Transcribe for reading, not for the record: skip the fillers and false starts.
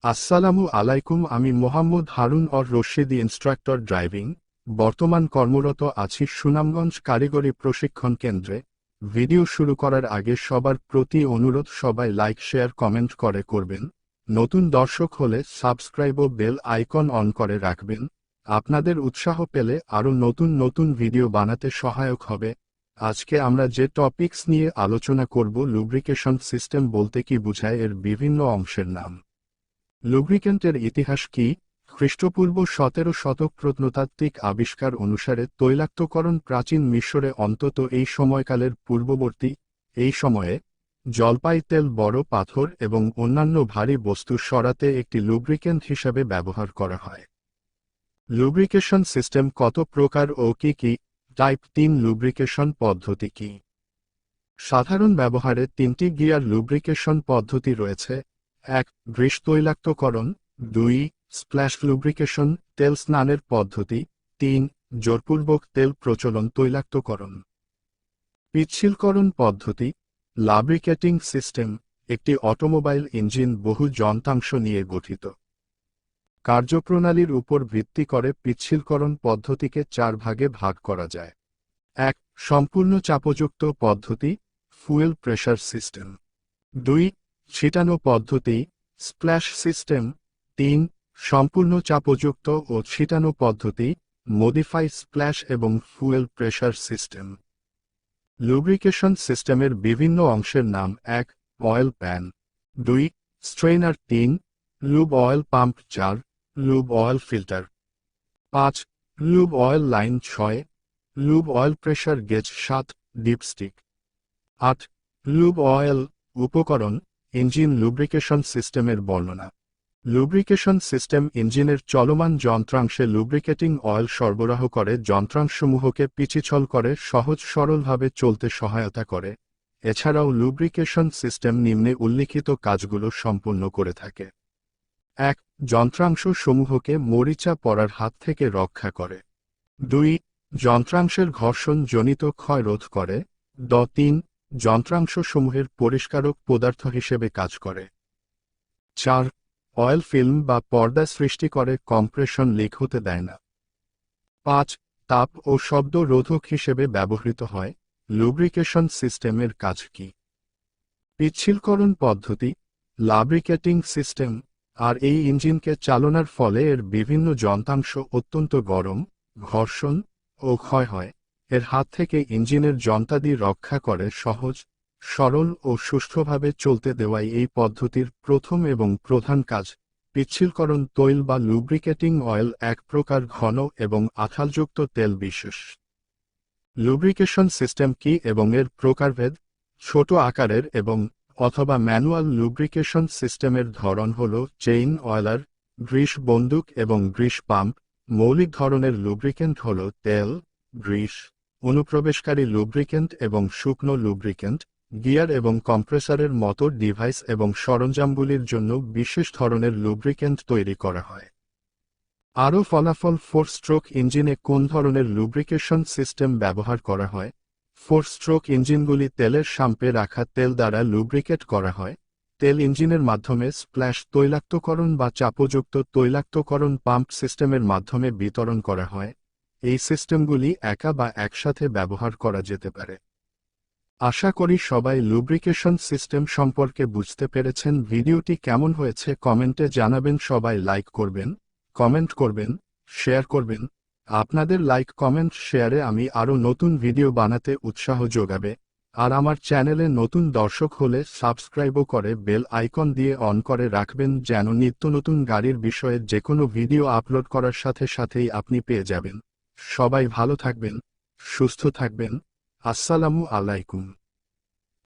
আসসালামু আলাইকুম। আমি Mohammad Harun or Rashidi, instructor driving. বর্তমান কর্মরত আছি সুনামগঞ্জ কারিগরি প্রশিক্ষণ কেন্দ্রে। ভিডিও শুরু করার আগে সবার প্রতি অনুরোধ, সবাই লাইক শেয়ার কমেন্ট করবেন। নতুন দর্শক হলে সাবস্ক্রাইব ও বেল আইকন অন করে রাখবেন। আপনাদের উৎসাহ পেলে আরও নতুন নতুন ভিডিও বানাতে সহায়ক হবে। আজকে আমরা যে টপিকস নিয়ে আলোচনা করব, লুব্রিকেশন সিস্টেম বলতে কি বোঝায়, এর বিভিন্ন অংশের নাম। লুব্রিক্যান্টের ইতিহাস কি? খ্রিস্টপূর্ব 17 শতক প্রত্নতাত্ত্বিক আবিষ্কার অনুসারে তৈলাক্তকরণ প্রাচীন মিশরে অন্তত এই সময়কালের পূর্ববর্তী। এই সময়ে জলপাই তেল, বড় পাথর এবং অন্যান্য ভারী বস্তু সরাতে একটি লুব্রিক্যান্ট হিসাবে ব্যবহার করা হয়। লুব্রিকেশন সিস্টেম কত প্রকার ও কি কি? টাইপ 3 লুব্রিকেশন পদ্ধতি কি? সাধারণ ব্যবহারে 3টি গিয়ার লুব্রিকেশন পদ্ধতি রয়েছে। 1. গ্রিস তৈলাক্তকরণ। 2. স্প্ল্যাশ লুব্রিকেশন, তেল স্নানের পদ্ধতি। 3. জোরপূর্বক তেল প্রচলন তৈলাক্তকরণ। পিচ্ছিলকরণ পদ্ধতি। লাব্রিকেটিং সিস্টেম একটি অটোমোবাইল ইঞ্জিন বহু যন্ত্রাংশ নিয়ে গঠিত। কার্যপ্রণালীর উপর ভিত্তি করে পিচ্ছিলকরণ পদ্ধতিকে 4 ভাগে ভাগ করা যায়। 1. সম্পূর্ণ চাপযুক্ত পদ্ধতি, ফুয়েল প্রেশার সিস্টেম। 2. ছিটানো পদ্ধতি, স্প্ল্যাশ সিস্টেম। 3. সম্পূর্ণ চাপযুক্ত ও ছিটানো পদ্ধতি, মডিফাই স্প্ল্যাশ এবং ফুয়েল প্রেশার সিস্টেম। লুব্রিকেশন সিস্টেমের বিভিন্ন অংশের নাম। 1. Oil pan. 2. Strainer. 3. Lube oil pump. 4. Lube oil filter. 5. Lube oil line. 6. Lube oil pressure gauge. 7. Dipstick. 8. Lube oil উপকরণ। ইঞ্জিন লুব্রিকেশন সিস্টেমের বর্ণনা। লুব্রিকেশন সিস্টেম ইঞ্জিনের চলমান যন্ত্রাংশে লুব্রিকেটিং অয়েল সরবরাহ করে, যন্ত্রাংশসমূহকে পিছিছল করে সহজ সরলভাবে চলতে সহায়তা করে। এছাড়াও লুব্রিকেশন সিস্টেম নিম্নে উল্লিখিত কাজগুলো সম্পূর্ণ করে থাকে। 1. যন্ত্রাংশসমূহকে মরিচা পড়ার হাত থেকে রক্ষা করে। 2. যন্ত্রাংশের ঘর্ষণজনিত ক্ষয় রোধ করে। 3. যন্ত্রাংশসমূহের পরিষ্কারক পদার্থ হিসেবে কাজ করে। 4. অয়েল ফিল্ম বা পর্দা সৃষ্টি করে, কম্প্রেশন লিক হতে দেয় না। 5. তাপ ও শব্দ রোধক হিসেবে ব্যবহৃত হয়। লুব্রিকেশন সিস্টেমের কাজ কি? পিচ্ছিলকরণ পদ্ধতি, লাব্রিকেটিং সিস্টেম। আর এই ইঞ্জিনকে চালনার ফলে এর বিভিন্ন যন্ত্রাংশ অত্যন্ত গরম, ঘর্ষণ ও ক্ষয় হয়। এর হাত থেকে ইঞ্জিনের যন্ত্রাদি রক্ষা করে সহজ, সরল ও সুষ্ঠুভাবে চলতে দেওয়াই এই পদ্ধতির প্রথম এবং প্রধান কাজ। পিচ্ছিলকরণ তৈল বা লুব্রিকেটিং অয়েল এক প্রকার ঘন এবং আঠালযুক্ত তেল বিশেষ। লুব্রিকেশন সিস্টেম কি এবং এর প্রকারভেদ? ছোট আকারের এবং অথবা ম্যানুয়াল লুব্রিকেশন সিস্টেমের ধরন হল চেইন অয়েলার, গ্রিস বন্দুক এবং গ্রিস পাম্প। মৌলিক ধরনের লুব্রিকেন্ট হল তেল, গ্রিস, অনুপ্রবেশকারী লুব্রিকেন্ট এবং শুকনো লুব্রিকেন্ট। গিয়ার এবং কম্প্রেসারের মতো ডিভাইস এবং সরঞ্জামগুলির জন্য বিশেষ ধরনের লুব্রিকেন্ট তৈরি করা হয়। আরও ফলাফল। 4 স্ট্রোক ইঞ্জিনে কোন ধরনের লুব্রিকেশন সিস্টেম ব্যবহার করা হয়? 4 স্ট্রোক ইঞ্জিনগুলি তেলের সাম্পে রাখা তেল দ্বারা লুব্রিকেট করা হয়। তেল ইঞ্জিনের মাধ্যমে স্প্ল্যাশ তৈলাক্তকরণ বা চাপযুক্ত তৈলাক্তকরণ পাম্প সিস্টেমের মাধ্যমে বিতরণ করা হয়। এই সিস্টেমগুলি একা বা একসাথে ব্যবহার করা যেতে পারে। আশা করি সবাই লুব্রিকেশন সিস্টেম সম্পর্কে বুঝতে পেরেছেন। ভিডিওটি কেমন হয়েছে কমেন্টে জানাবেন। সবাই লাইক করবেন, কমেন্ট করবেন, শেয়ার করবেন। আপনাদের লাইক, কমেন্ট, শেয়ারে আমি আরও নতুন ভিডিও বানাতে উৎসাহ যোগাবে। আর আমার চ্যানেলে নতুন দর্শক হলে সাবস্ক্রাইবও করে বেল আইকন দিয়ে অন করে রাখবেন, যেন নিত্য নতুন গাড়ির বিষয়ে যে কোনো ভিডিও আপলোড করার সাথে সাথেই আপনি পেয়ে যাবেন। সবাই ভালো থাকবেন, সুস্থ থাকবেন। আসসালামু আলাইকুম।